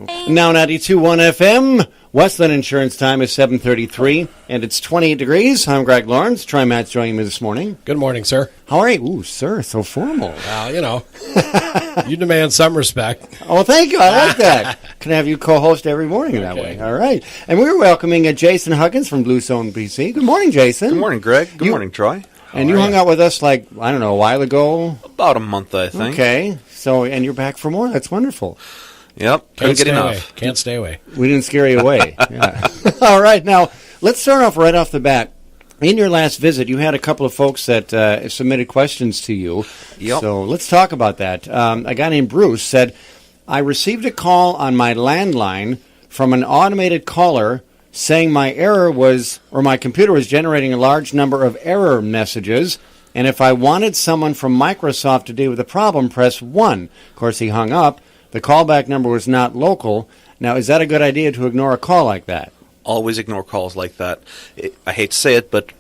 Now 92.1 FM, Westland Insurance time is 7:33, and it's 28 degrees. I'm Greg Lawrence. Troy Matt's joining me this morning. Good morning, sir. How are you? Ooh, sir, so formal. Well, you know, you demand some respect. Oh, thank you. I like that. Can I have you co-host every morning that way? All right. And we're welcoming Jason Huggins from Blue Zone, BC. Good morning, Jason. Good morning, Greg. Good morning, Troy. And you hung out with us a while ago? About a month, I think. Okay. So, and you're back for more. That's wonderful. Yep. Can't get stay enough. away. Can't stay away. We didn't scare you away. Yeah. All right. Now, let's start off right off the bat. In your last visit, you had a couple of folks that submitted questions to you. Yep. So let's talk about that. A guy named Bruce said, I received a call on my landline from an automated caller saying my computer was generating a large number of error messages, and if I wanted someone from Microsoft to deal with the problem, press 1. Of course, he hung up. The callback number was not local. Now, is that a good idea to ignore a call like that? Always ignore calls like that. I hate to say it, but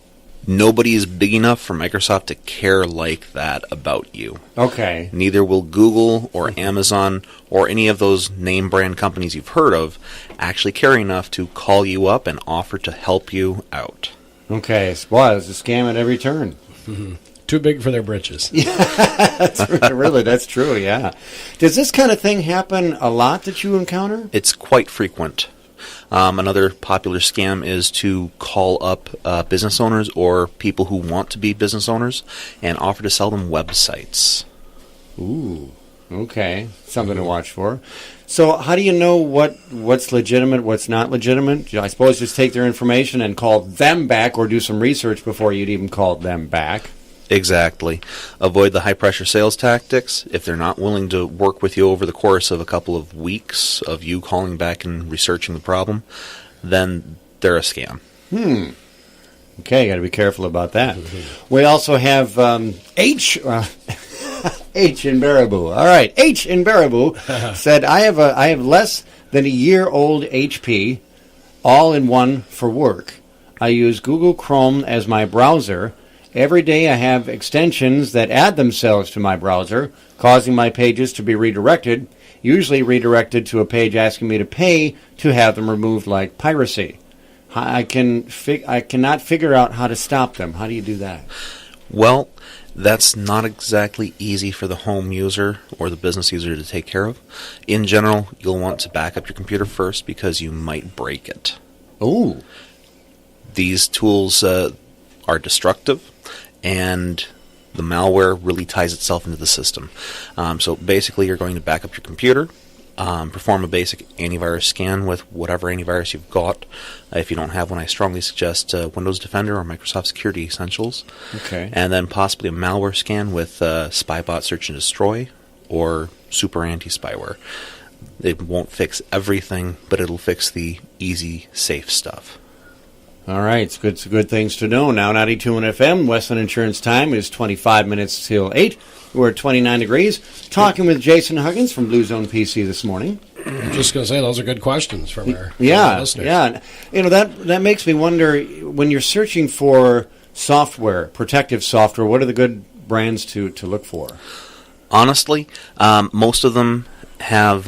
nobody is big enough for Microsoft to care like that about you. Okay. Neither will Google or Amazon or any of those name brand companies you've heard of actually care enough to call you up and offer to help you out. Okay. Well, it's a scam at every turn. Mm-hmm. Too big for their britches. Yeah, that's true, yeah. Does this kind of thing happen a lot that you encounter? It's quite frequent. Another popular scam is to call up business owners or people who want to be business owners and offer to sell them websites. Ooh, okay. Something to watch for. So how do you know what's legitimate, what's not legitimate? I suppose just take their information and call them back or do some research before you'd even call them back. Exactly. Avoid the high-pressure sales tactics. If they're not willing to work with you over the course of a couple of weeks of you calling back and researching the problem, then they're a scam. Okay, you got to be careful about that. We also have H in Baraboo. All right, H in Baraboo said, I have less than a year-old HP, all in one for work. I use Google Chrome as my browser. Every day I have extensions that add themselves to my browser, causing my pages to be redirected, usually redirected to a page asking me to pay to have them removed, like piracy. I cannot figure out how to stop them. How do you do that? Well, that's not exactly easy for the home user or the business user to take care of. In general, you'll want to back up your computer first because you might break it. Ooh. These tools are destructive, and the malware really ties itself into the system. So basically, you're going to back up your computer, perform a basic antivirus scan with whatever antivirus you've got. If you don't have one, I strongly suggest Windows Defender or Microsoft Security Essentials. Okay. And then possibly a malware scan with Spybot Search and Destroy or Super Anti-Spyware. It won't fix everything, but it'll fix the easy, safe stuff. All right, it's good things to know. Now, 92.1 FM, Westland Insurance time is 25 minutes till 8. We're at 29 degrees. Talking with Jason Huggins from Blue Zone PC this morning. I'm just going to say those are good questions from our listeners. Yeah. You know, that makes me wonder, when you're searching for software, protective software, what are the good brands to look for? Honestly, most of them have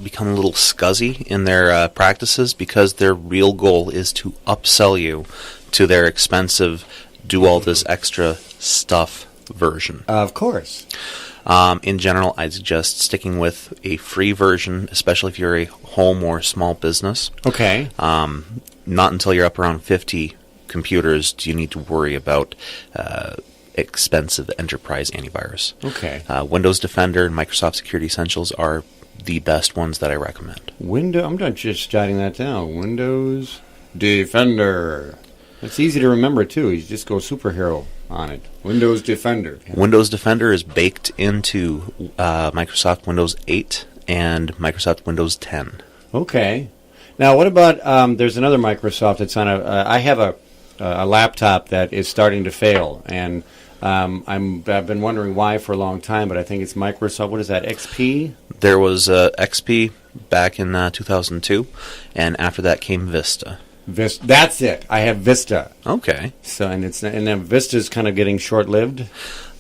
become a little scuzzy in their practices because their real goal is to upsell you to their expensive, do all this extra stuff version. Of course. In general, I'd suggest sticking with a free version, especially if you're a home or small business. Okay. Not until you're up around 50 computers do you need to worry about expensive enterprise antivirus. Okay. Windows Defender and Microsoft Security Essentials are the best ones that I recommend. I'm not just jotting that down. Windows Defender. It's easy to remember, too. You just go superhero on it. Windows Defender. Windows Defender is baked into Microsoft Windows 8 and Microsoft Windows 10. Okay. Now, what about, there's another Microsoft that's on I have a laptop that is starting to fail, and I've been wondering why for a long time, but I think it's Microsoft. What is that, XP? There was XP back in 2002, and after that came Vista. Vista. That's it. I have Vista. Okay. So and then Vista's kind of getting short-lived.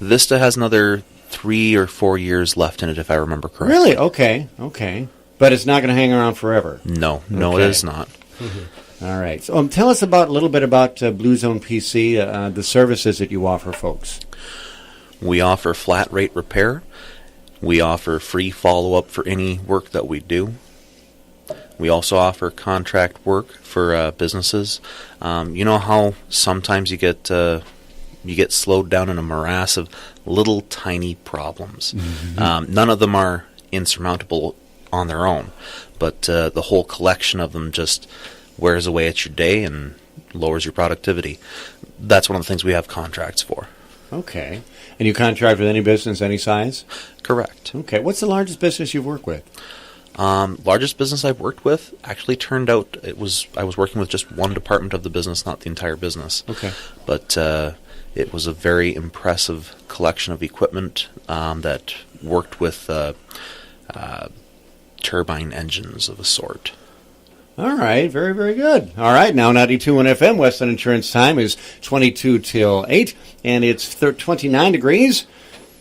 Vista has another 3 or 4 years left in it, if I remember correctly. Really? Okay. But it's not going to hang around forever. No, it is not. All right. So tell us a little bit about Blue Zone PC, the services that you offer folks. We offer flat rate repair. We offer free follow-up for any work that we do. We also offer contract work for businesses. You know how sometimes you get slowed down in a morass of little tiny problems. None of them are insurmountable on their own, but the whole collection of them just wears away at your day and lowers your productivity. That's one of the things we have contracts for. Okay. And you contract with any business, any size? Correct. Okay. What's the largest business you've worked with? Largest business I've worked with actually turned out I was working with just one department of the business, not the entire business. Okay. But it was a very impressive collection of equipment that worked with turbine engines of a sort. All right, very, very good. All right, now 92.1 FM, Westland Insurance time is 22 till 8, and it's 29 degrees.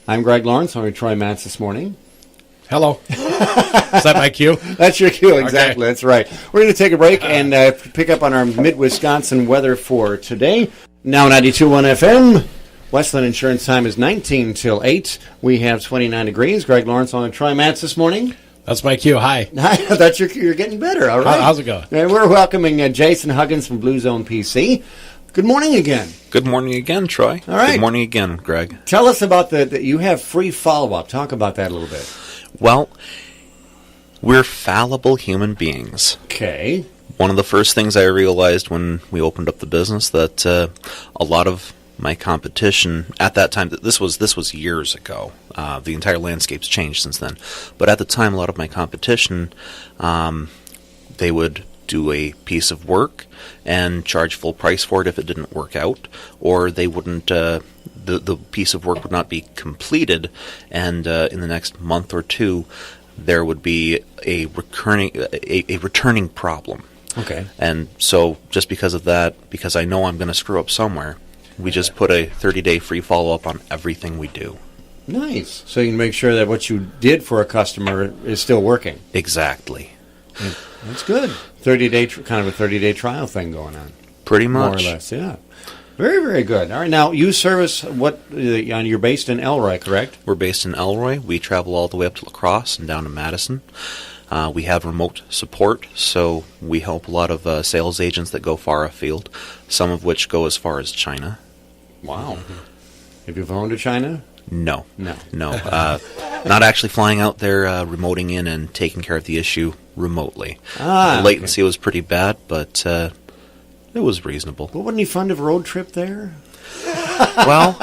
I'm Greg Lawrence. I'm with Troy Matz this morning. Hello. Is that my cue? That's your cue, exactly. Okay. That's right. We're going to take a break and pick up on our mid-Wisconsin weather for today. Now 92.1 FM, Westland Insurance time is 19 till 8. We have 29 degrees. Greg Lawrence on with Troy Matz this morning. That's my cue. Hi. That's you're getting better. All right. How's it going? And we're welcoming Jason Huggins from Blue Zone PC. Good morning again. Good morning again, Troy. All right. Good morning again, Greg. Tell us about you have free follow-up. Talk about that a little bit. Well, we're fallible human beings. Okay. One of the first things I realized when we opened up the business that a lot of my competition at that time, this was years ago. The entire landscape's changed since then. But at the time, a lot of my competition, they would do a piece of work and charge full price for it if it didn't work out, or they wouldn't. The piece of work would not be completed, and in the next month or two, there would be a returning problem. Okay. And so, just because of that, because I know I'm going to screw up somewhere, we just put a 30-day free follow-up on everything we do. Nice. So you can make sure that what you did for a customer is still working. Exactly. That's good. 30-day kind of a 30-day trial thing going on. Pretty much. More or less, yeah. Very, very good. All right, now you service you're based in Elroy, correct? We're based in Elroy. We travel all the way up to La Crosse and down to Madison. We have remote support, so we help a lot of sales agents that go far afield, some of which go as far as China. Wow. Have you flown to China? No. No. Not actually flying out there, remoting in and taking care of the issue remotely. The latency was pretty bad, but it was reasonable. Well, wasn't he fun to road trip there? Well,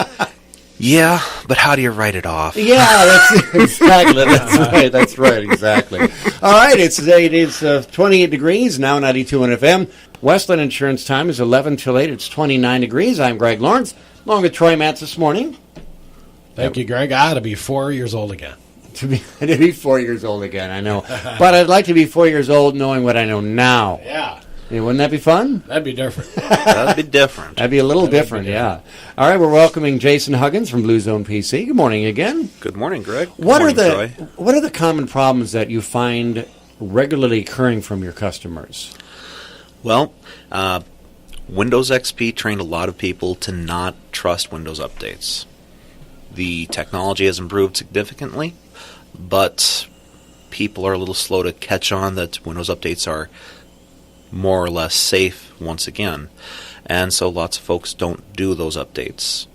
yeah, but how do you write it off? Yeah, that's exactly. That's right, exactly. All right, it is 28 degrees, now 92.1 FM. Westland Insurance time is 11 till 8. It's 29 degrees. I'm Greg Lawrence, along with Troy Matz this morning. Thank you, Greg. I ought to be 4 years old again. To be 4 years old again, I know. But I'd like to be 4 years old knowing what I know now. Yeah. Wouldn't that be fun? That'd be different. That'd be different. That'd be a little different, yeah. All right, we're welcoming Jason Huggins from Blue Zone PC. Good morning again. Good morning, Greg. What are the common problems that you find regularly occurring from your customers? Well, Windows XP trained a lot of people to not trust Windows updates. The technology has improved significantly, but people are a little slow to catch on that Windows updates are more or less safe once again. And so lots of folks don't do those updates.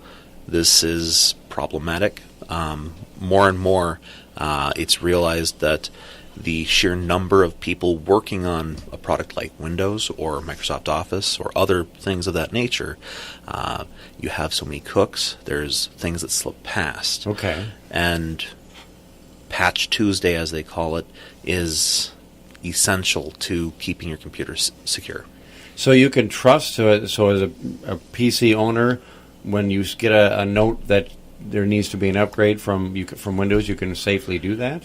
This is problematic. More and more, it's realized that the sheer number of people working on a product like Windows or Microsoft Office or other things of that nature, you have so many cooks, there's things that slip past. Okay. And Patch Tuesday, as they call it, is essential to keeping your computer secure. So you can trust, so as a PC owner, when you get a note that there needs to be an upgrade from Windows, you can safely do that?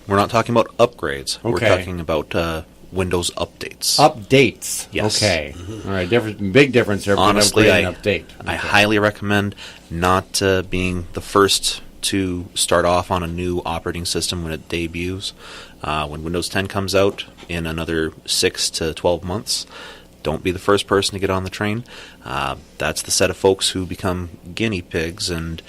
We're not talking about upgrades. Okay. We're talking about Windows updates. Updates. Yes. Okay. All right. Big difference there between Honestly, upgrade and update. I highly recommend not being the first to start off on a new operating system when it debuts. When Windows 10 comes out in another 6 to 12 months, don't be the first person to get on the train. That's the set of folks who become guinea pigs, and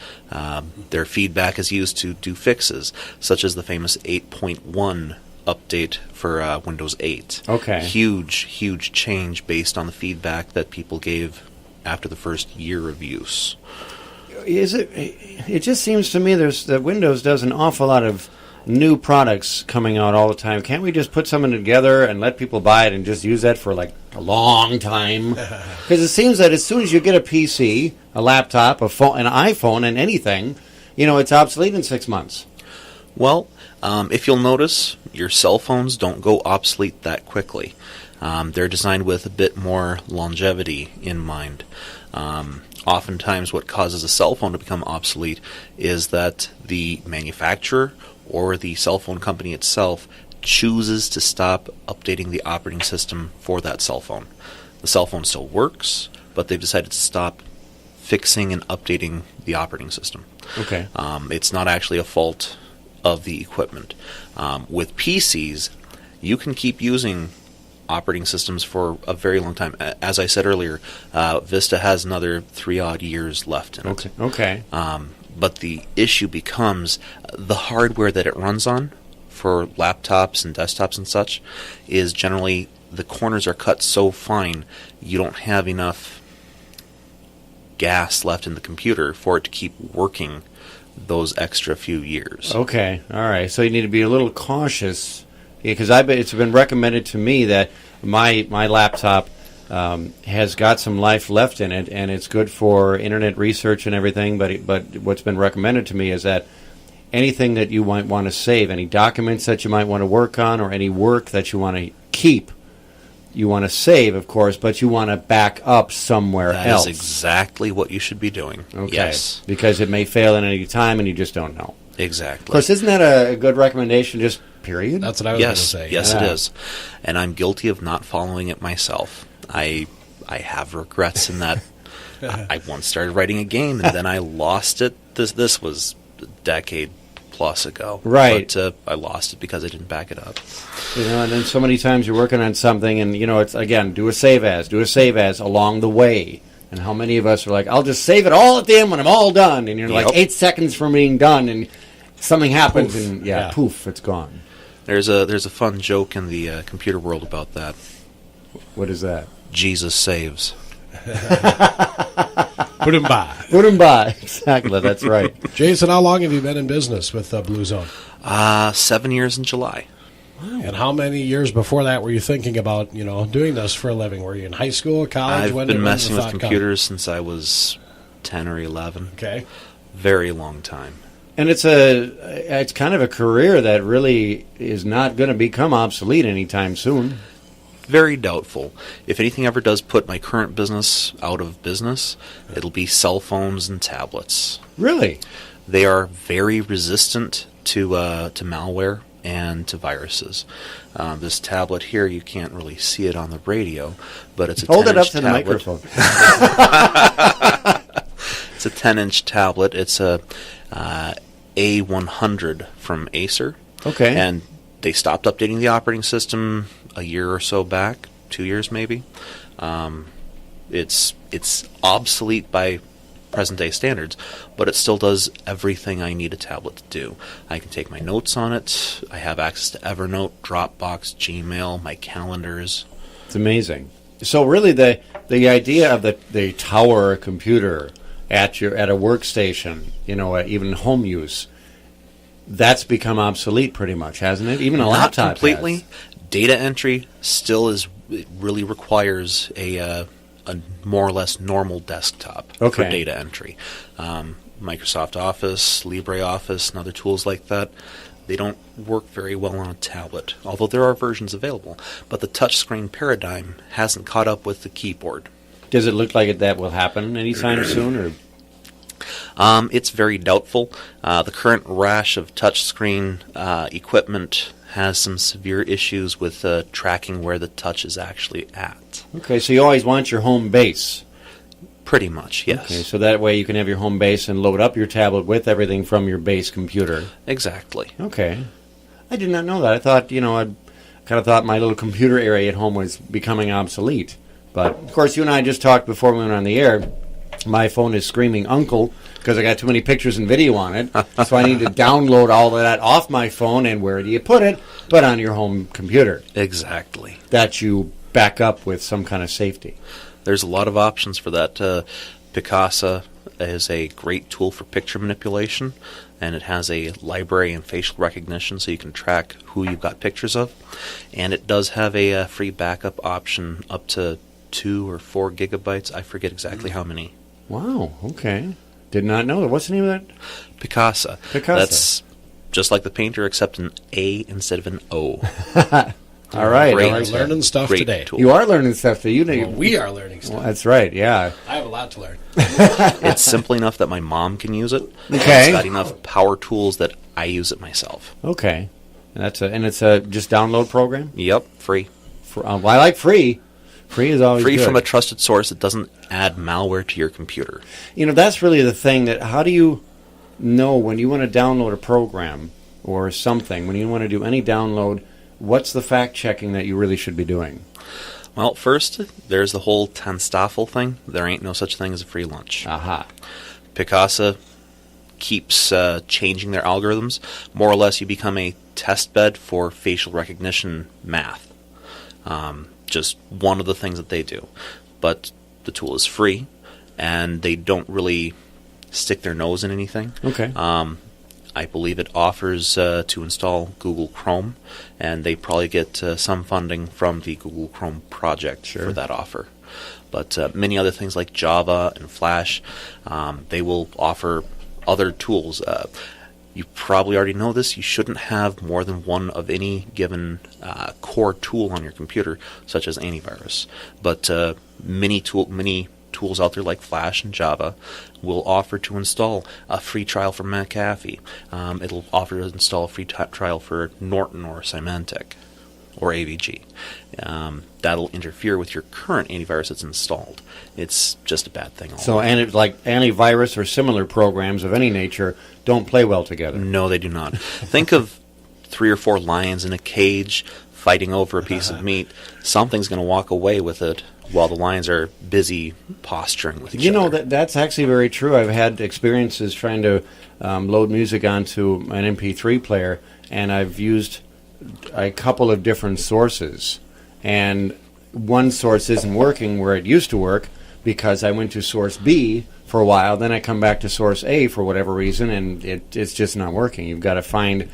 their feedback is used to do fixes, such as the famous 8.1 update for Windows 8. Okay. Huge change based on the feedback that people gave after the first year of use. It just seems to me that Windows does an awful lot of new products coming out all the time. Can't we just put something together and let people buy it and just use that for like a long time? Because it seems that as soon as you get a PC, a laptop, a phone, an iPhone, and anything, it's obsolete in 6 months. Well, if you'll notice, your cell phones don't go obsolete that quickly. They're designed with a bit more longevity in mind. Oftentimes what causes a cell phone to become obsolete is that the manufacturer or the cell phone company itself chooses to stop updating the operating system for that cell phone. The cell phone still works, but they've decided to stop fixing and updating the operating system. Okay. It's not actually a fault of the equipment. With PCs, you can keep using operating systems for a very long time. As I said earlier, Vista has another 3-odd years left in it. Okay. But the issue becomes the hardware that it runs on for laptops and desktops and such is generally the corners are cut so fine you don't have enough gas left in the computer for it to keep working those extra few years. Okay. All right. So you need to be a little cautious, because it's been recommended to me that my laptop has got some life left in it, and it's good for internet research and everything. But what's been recommended to me is that anything that you might want to save, any documents that you might want to work on, or any work that you want to keep, you want to save, of course, but you want to back up somewhere else. That is exactly what you should be doing. Okay. Yes. Because it may fail at any time, and you just don't know. Exactly. Of course, isn't that a good recommendation, just period? That's what I was going to say. Yes, it is. And I'm guilty of not following it myself. I have regrets in that I once started writing a game, and then I lost it. This was a decade plus ago. Right. But I lost it because I didn't back it up. And then so many times you're working on something, and, it's, again, do a save as along the way. And how many of us are like, I'll just save it all at the end when I'm all done. And you're like 8 seconds from being done, and something happens, poof. And poof, it's gone. There's a fun joke in the computer world about that. What is that? Jesus saves. Put him by. Put him by. Exactly, that's right. Jason, how long have you been in business with Blue Zone? 7 years in July. Wow. And how many years before that were you thinking about, doing this for a living? Were you in high school, college? I've been messing with computers since I was 10 or 11. Okay. Very long time. And it's kind of a career that really is not going to become obsolete anytime soon. Very doubtful. If anything ever does put my current business out of business, it'll be cell phones and tablets. Really? They are very resistant to malware and to viruses. This tablet here, you can't really see it on the radio, but it's a 10-inch tablet. Hold it up to the microphone. It's a 10-inch tablet. It's a A100 from Acer. Okay. And they stopped updating the operating system a year or so back, 2 years maybe. It's obsolete by present-day standards, but it still does everything I need a tablet to do. I can take my notes on it. I have access to Evernote, Dropbox, Gmail, my calendars. It's amazing. So really the idea of the tower computer at a workstation, even home use, that's become obsolete pretty much, hasn't it? Even a laptop Not completely. has. Data entry still it really requires a more or less normal desktop for data entry. Microsoft Office, LibreOffice, and other tools like that, they don't work very well on a tablet, although there are versions available. But the touchscreen paradigm hasn't caught up with the keyboard. Does it look like that will happen anytime soon? Or it's very doubtful. The current rash of touchscreen equipment has some severe issues with tracking where the touch is actually at. Okay, so you always want your home base. Pretty much, yes. Okay, so that way you can have your home base and load up your tablet with everything from your base computer. Exactly. Okay. I did not know that. I thought, I kind of thought my little computer area at home was becoming obsolete. But, of course, you and I just talked before we went on the air. My phone is screaming uncle because I got too many pictures and video on it. So I need to download all of that off my phone. And where do you put it? But on your home computer. Exactly. That you back up with some kind of safety. There's a lot of options for that. Picasa is a great tool for picture manipulation, and it has a library and facial recognition so you can track who you've got pictures of. And it does have a free backup option up to 2 or 4 gigabytes. I forget exactly how many. Wow, okay. Did not know that. What's the name of that? Picasa. Picasa. That's just like the painter, except an A instead of an O. All right. Great. I like that. Learning stuff Great today. tool. You are learning stuff, so you know. Well, we are learning stuff. Well, that's right, yeah. I have a lot to learn. It's simple enough that my mom can use it. Okay. It's got enough power tools that I use it myself. Okay. And it's a just download program? Yep, free. Well, I like free. Free is always Free good. from a trusted source that doesn't add malware to your computer. That's really the thing, that how do you know when you want to download a program or something, when you want to do any download, what's the fact checking that you really should be doing? Well, first, there's the whole Tanstaffel thing. There ain't no such thing as a free lunch. Aha. Picasa keeps changing their algorithms. More or less, you become a test bed for facial recognition math. Just one of the things that they do. But the tool is free, and they don't really stick their nose in anything. Okay. I believe it offers to install Google Chrome, and they probably get some funding from the Google Chrome project for that offer. But many other things like Java and Flash, they will offer other tools. You probably already know this. You shouldn't have more than one of any given core tool on your computer, such as antivirus. But many tools out there like Flash and Java will offer to install a free trial for McAfee. It'll offer to install a free trial for Norton or Symantec or AVG. That'll interfere with your current antivirus that's installed. It's just a bad thing. So like antivirus or similar programs of any nature don't play well together. No, they do not. Think of 3 or 4 lions in a cage fighting over a piece of meat. Something's going to walk away with it while the lions are busy posturing with each other. That's actually very true. I've had experiences trying to load music onto an MP3 player, and I've used a couple of different sources. And one source isn't working where it used to work because I went to source B for a while, then I come back to source A for whatever reason, and it's just not working. You've got to find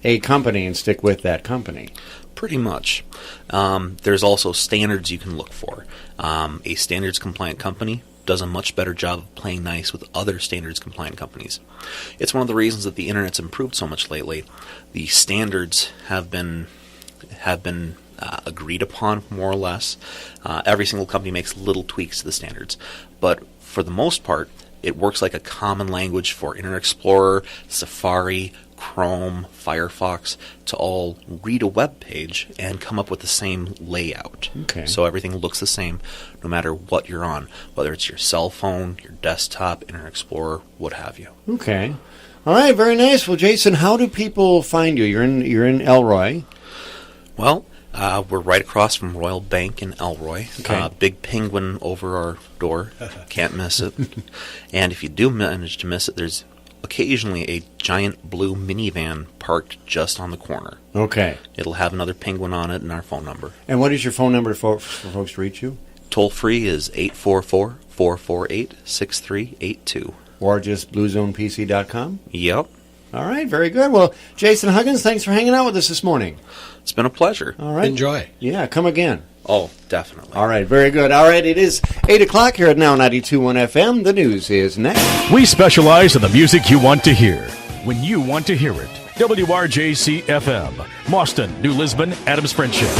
a company and stick with that company. Pretty much. There's also standards you can look for. A standards compliant company does a much better job of playing nice with other standards compliant companies. It's one of the reasons that the internet's improved so much lately. The standards have been agreed upon more or less. Every single company makes little tweaks to the standards, but for the most part, it works like a common language for Internet Explorer, Safari, Chrome, Firefox to all read a web page and come up with the same layout. Okay. So everything looks the same no matter what you're on, whether it's your cell phone, your desktop, Internet Explorer, what have you. Okay. All right, very nice. Well, Jason, how do people find you? You're in Elroy. Well, we're right across from Royal Bank in Elroy. Okay. Big penguin over our door. Can't miss it. And if you do manage to miss it, there's occasionally a giant blue minivan parked just on the corner. Okay. It'll have another penguin on it and our phone number. And what is your phone number for folks to reach you? Toll free is 844-448-6382. Or just bluezonepc.com? Yep. All right, very good. Well, Jason Huggins, thanks for hanging out with us this morning. It's been a pleasure. All right. Enjoy. Yeah, come again. Oh, definitely. All right, very good. All right, it is 8 o'clock here at Now 92.1 FM. The news is next. We specialize in the music you want to hear when you want to hear it. WRJC FM, Mauston, New Lisbon, Adams Friendship.